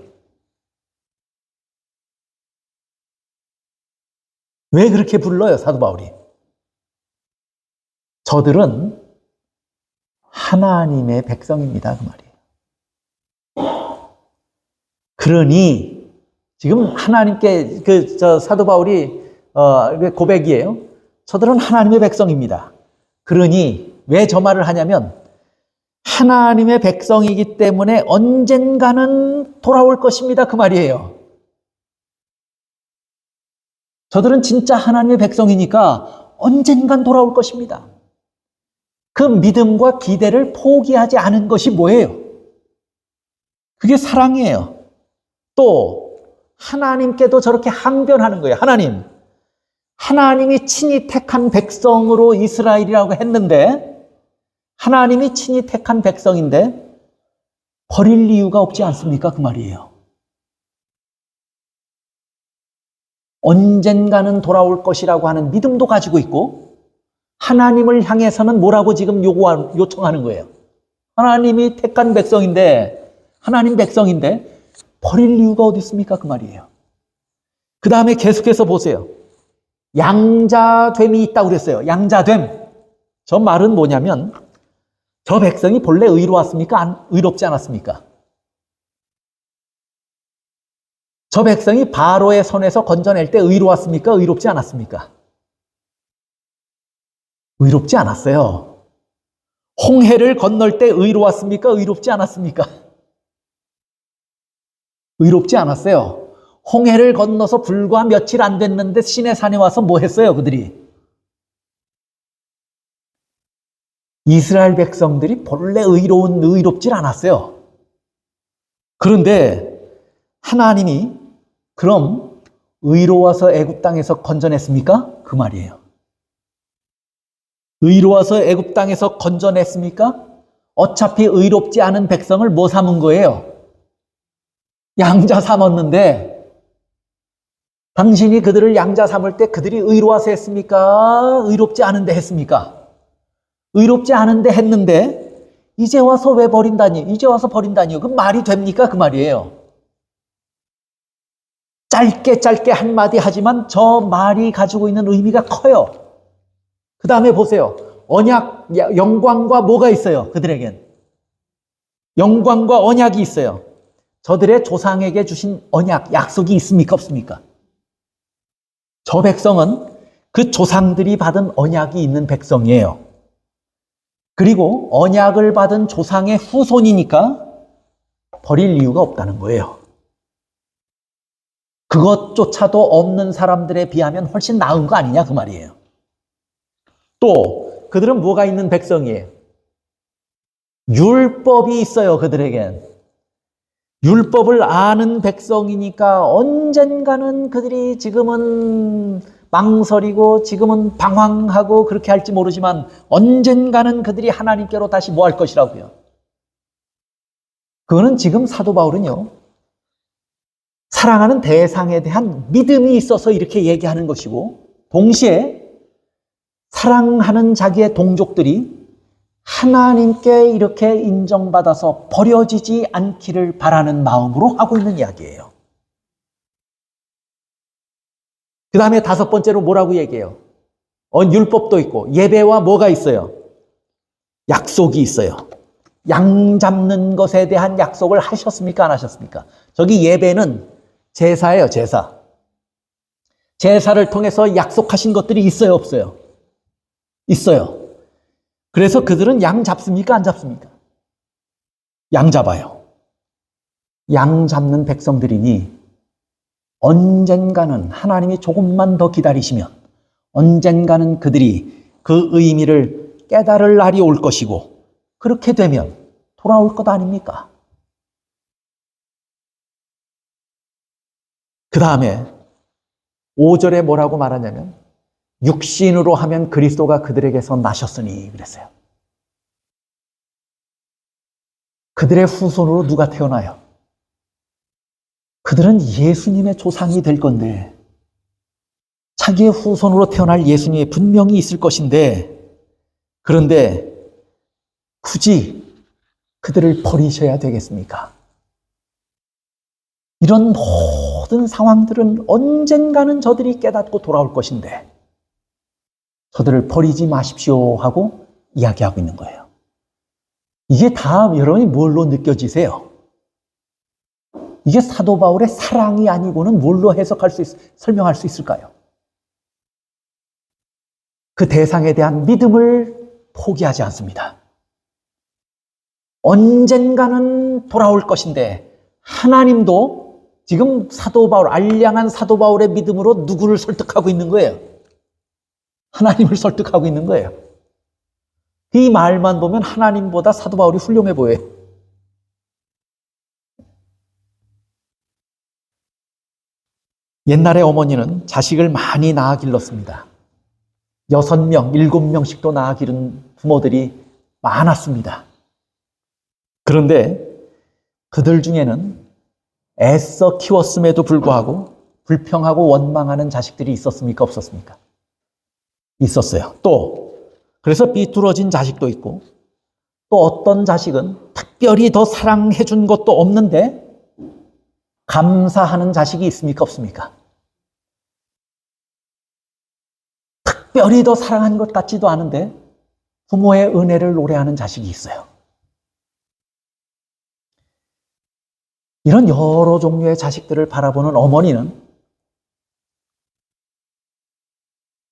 왜 그렇게 불러요, 사도 바울이? 저들은 하나님의 백성입니다, 그 말이에요. 그러니 지금 하나님께 사도 바울이 고백이에요. 저들은 하나님의 백성입니다. 그러니 왜 저 말을 하냐면 하나님의 백성이기 때문에 언젠가는 돌아올 것입니다, 그 말이에요. 저들은 진짜 하나님의 백성이니까 언젠간 돌아올 것입니다. 그 믿음과 기대를 포기하지 않은 것이 뭐예요? 그게 사랑이에요. 또 하나님께도 저렇게 항변하는 거예요. 하나님이 친히 택한 백성으로 이스라엘이라고 했는데 하나님이 친히 택한 백성인데 버릴 이유가 없지 않습니까? 그 말이에요. 언젠가는 돌아올 것이라고 하는 믿음도 가지고 있고 하나님을 향해서는 뭐라고 지금 요청하는 거예요. 하나님이 택한 백성인데, 하나님 백성인데 버릴 이유가 어디 있습니까? 그 말이에요. 그 다음에 계속해서 보세요. 양자됨이 있다고 그랬어요. 양자됨. 저 말은 뭐냐면 저 백성이 본래 의로웠습니까? 의롭지 않았습니까? 저 백성이 바로의 손에서 건져낼 때 의로웠습니까? 의롭지 않았습니까? 의롭지 않았어요. 홍해를 건널 때 의로웠습니까? 의롭지 않았습니까? 의롭지 않았어요. 홍해를 건너서 불과 며칠 안 됐는데 시내산에 와서 뭐 했어요, 그들이? 이스라엘 백성들이 본래 의롭질 않았어요. 그런데 하나님이 그럼 의로워서 애굽 땅에서 건져냈습니까? 그 말이에요. 의로워서 애굽 땅에서 건져냈습니까? 어차피 의롭지 않은 백성을 뭐 삼은 거예요? 양자 삼았는데 당신이 그들을 양자 삼을 때 그들이 의로워서 했습니까? 의롭지 않은데 했습니까? 의롭지 않은데 했는데 이제 와서 왜 버린다니? 이제 와서 버린다니요? 그 말이 됩니까? 그 말이에요. 짧게 한마디 하지만 저 말이 가지고 있는 의미가 커요. 그 다음에 보세요. 언약, 영광과 뭐가 있어요? 그들에겐. 영광과 언약이 있어요. 저들의 조상에게 주신 언약, 약속이 있습니까? 없습니까? 저 백성은 그 조상들이 받은 언약이 있는 백성이에요. 그리고 언약을 받은 조상의 후손이니까 버릴 이유가 없다는 거예요. 그것조차도 없는 사람들에 비하면 훨씬 나은 거 아니냐 그 말이에요. 또 그들은 뭐가 있는 백성이에요? 율법이 있어요. 그들에겐. 율법을 아는 백성이니까 언젠가는 그들이 지금은 망설이고 지금은 방황하고 그렇게 할지 모르지만 언젠가는 그들이 하나님께로 다시 뭐 할 것이라고요. 그거는 지금 사도 바울은요. 사랑하는 대상에 대한 믿음이 있어서 이렇게 얘기하는 것이고 동시에 사랑하는 자기의 동족들이 하나님께 이렇게 인정받아서 버려지지 않기를 바라는 마음으로 하고 있는 이야기예요. 그 다음에 다섯 번째로 뭐라고 얘기해요? 율법도 있고 예배와 뭐가 있어요? 약속이 있어요. 양 잡는 것에 대한 약속을 하셨습니까? 안 하셨습니까? 저기 예배는 제사예요, 제사. 제사를 통해서 약속하신 것들이 있어요, 없어요? 있어요. 그래서 그들은 양 잡습니까? 안 잡습니까? 양 잡아요. 양 잡는 백성들이니 언젠가는 하나님이 조금만 더 기다리시면 언젠가는 그들이 그 의미를 깨달을 날이 올 것이고 그렇게 되면 돌아올 것 아닙니까? 그 다음에 5절에 뭐라고 말하냐면 육신으로 하면 그리스도가 그들에게서 나셨으니 그랬어요. 그들의 후손으로 누가 태어나요? 그들은 예수님의 조상이 될 건데 자기의 후손으로 태어날 예수님이 분명히 있을 것인데 그런데 굳이 그들을 버리셔야 되겠습니까? 이런 모든 상황들은 언젠가는 저들이 깨닫고 돌아올 것인데 저들을 버리지 마십시오 하고 이야기하고 있는 거예요. 이게 다 여러분이 뭘로 느껴지세요? 이게 사도 바울의 사랑이 아니고는 뭘로 설명할 수 있을까요? 그 대상에 대한 믿음을 포기하지 않습니다. 언젠가는 돌아올 것인데 하나님도 지금 사도 바울, 알량한 사도 바울의 믿음으로 누구를 설득하고 있는 거예요? 하나님을 설득하고 있는 거예요. 이 말만 보면 하나님보다 사도 바울이 훌륭해 보여요. 옛날에 어머니는 자식을 많이 낳아 길렀습니다. 6명, 7명씩도 낳아 기른 부모들이 많았습니다. 그런데 그들 중에는 애써 키웠음에도 불구하고 불평하고 원망하는 자식들이 있었습니까? 없었습니까? 있었어요. 또 그래서 삐뚤어진 자식도 있고, 또 어떤 자식은 특별히 더 사랑해 준 것도 없는데 감사하는 자식이 있습니까? 없습니까? 특별히 더 사랑한 것 같지도 않은데 부모의 은혜를 노래하는 자식이 있어요. 이런 여러 종류의 자식들을 바라보는 어머니는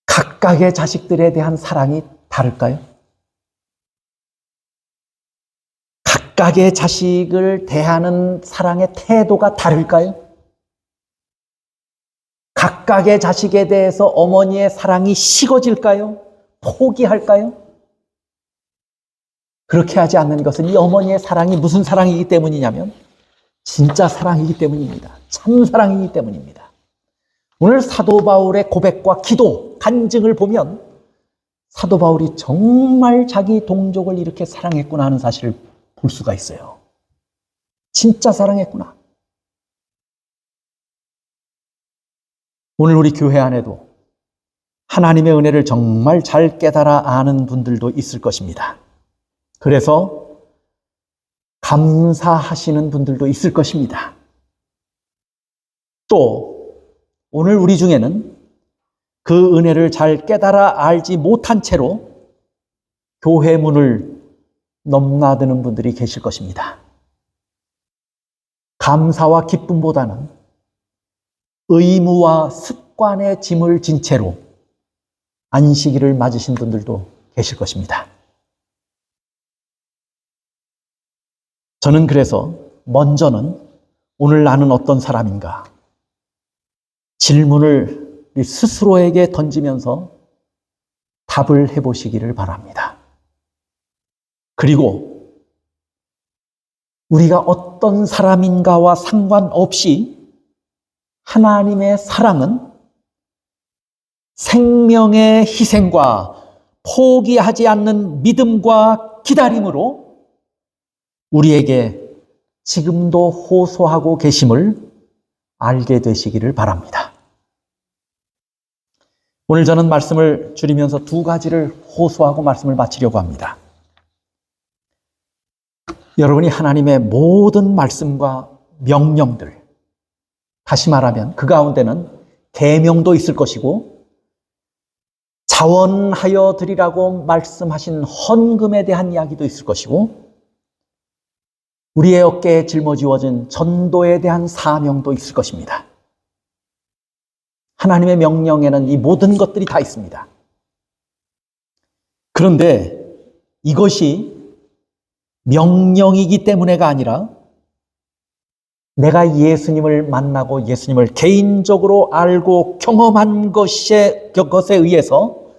각각의 자식들에 대한 사랑이 다를까요? 각각의 자식을 대하는 사랑의 태도가 다를까요? 각각의 자식에 대해서 어머니의 사랑이 식어질까요? 포기할까요? 그렇게 하지 않는 것은 이 어머니의 사랑이 무슨 사랑이기 때문이냐면 진짜 사랑이기 때문입니다. 참 사랑이기 때문입니다. 오늘 사도 바울의 고백과 기도, 간증을 보면 사도 바울이 정말 자기 동족을 이렇게 사랑했구나 하는 사실을 볼 수가 있어요. 진짜 사랑했구나. 오늘 우리 교회 안에도 하나님의 은혜를 정말 잘 깨달아 아는 분들도 있을 것입니다. 그래서 감사하시는 분들도 있을 것입니다. 또 오늘 우리 중에는 그 은혜를 잘 깨달아 알지 못한 채로 교회 문을 넘나드는 분들이 계실 것입니다. 감사와 기쁨보다는 의무와 습관의 짐을 진 채로 안식일을 맞으신 분들도 계실 것입니다. 저는 그래서 먼저는 오늘 나는 어떤 사람인가 질문을 스스로에게 던지면서 답을 해보시기를 바랍니다. 그리고 우리가 어떤 사람인가와 상관없이 하나님의 사랑은 생명의 희생과 포기하지 않는 믿음과 기다림으로 우리에게 지금도 호소하고 계심을 알게 되시기를 바랍니다. 오늘 저는 말씀을 줄이면서 두 가지를 호소하고 말씀을 마치려고 합니다. 여러분이 하나님의 모든 말씀과 명령들, 다시 말하면 그 가운데는 계명도 있을 것이고 자원하여 드리라고 말씀하신 헌금에 대한 이야기도 있을 것이고 우리의 어깨에 짊어지워진 전도에 대한 사명도 있을 것입니다. 하나님의 명령에는 이 모든 것들이 다 있습니다. 그런데 이것이 명령이기 때문에가 아니라 내가 예수님을 만나고 예수님을 개인적으로 알고 경험한 것에 의해서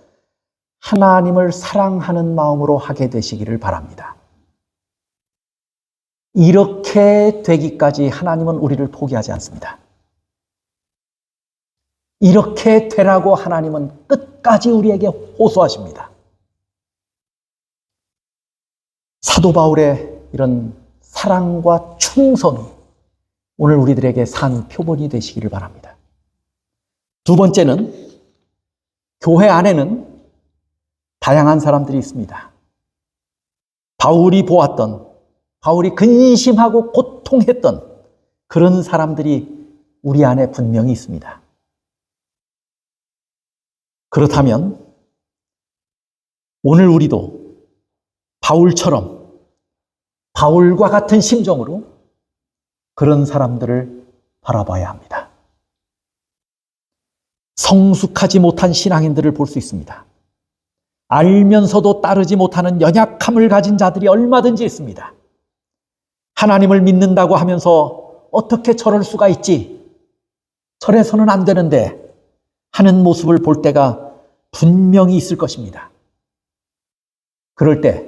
하나님을 사랑하는 마음으로 하게 되시기를 바랍니다. 이렇게 되기까지 하나님은 우리를 포기하지 않습니다. 이렇게 되라고 하나님은 끝까지 우리에게 호소하십니다. 사도 바울의 이런 사랑과 충성이 오늘 우리들에게 산 표본이 되시기를 바랍니다. 두 번째는 교회 안에는 다양한 사람들이 있습니다. 바울이 보았던, 바울이 근심하고 고통했던 그런 사람들이 우리 안에 분명히 있습니다. 그렇다면 오늘 우리도 바울처럼 바울과 같은 심정으로 그런 사람들을 바라봐야 합니다. 성숙하지 못한 신앙인들을 볼 수 있습니다. 알면서도 따르지 못하는 연약함을 가진 자들이 얼마든지 있습니다. 하나님을 믿는다고 하면서 어떻게 저럴 수가 있지? 저래서는 안 되는데 하는 모습을 볼 때가 분명히 있을 것입니다. 그럴 때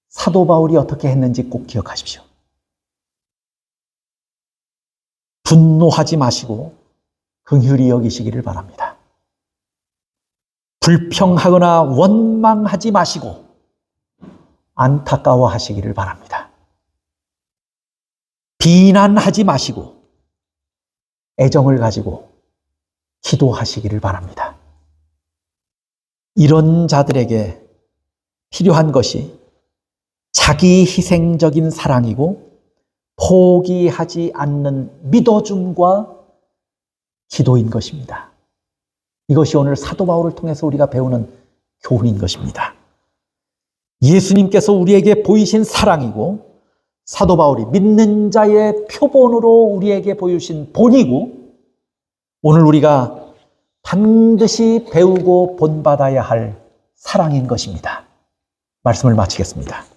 사도 바울이 어떻게 했는지 꼭 기억하십시오. 분노하지 마시고 긍휼히 여기시기를 바랍니다. 불평하거나 원망하지 마시고 안타까워하시기를 바랍니다. 비난하지 마시고 애정을 가지고 기도하시기를 바랍니다. 이런 자들에게 필요한 것이 자기 희생적인 사랑이고 포기하지 않는 믿어줌과 기도인 것입니다. 이것이 오늘 사도 바울을 통해서 우리가 배우는 교훈인 것입니다. 예수님께서 우리에게 보이신 사랑이고 사도 바울이 믿는 자의 표본으로 우리에게 보여주신 본이고 오늘 우리가 반드시 배우고 본받아야 할 사랑인 것입니다. 말씀을 마치겠습니다.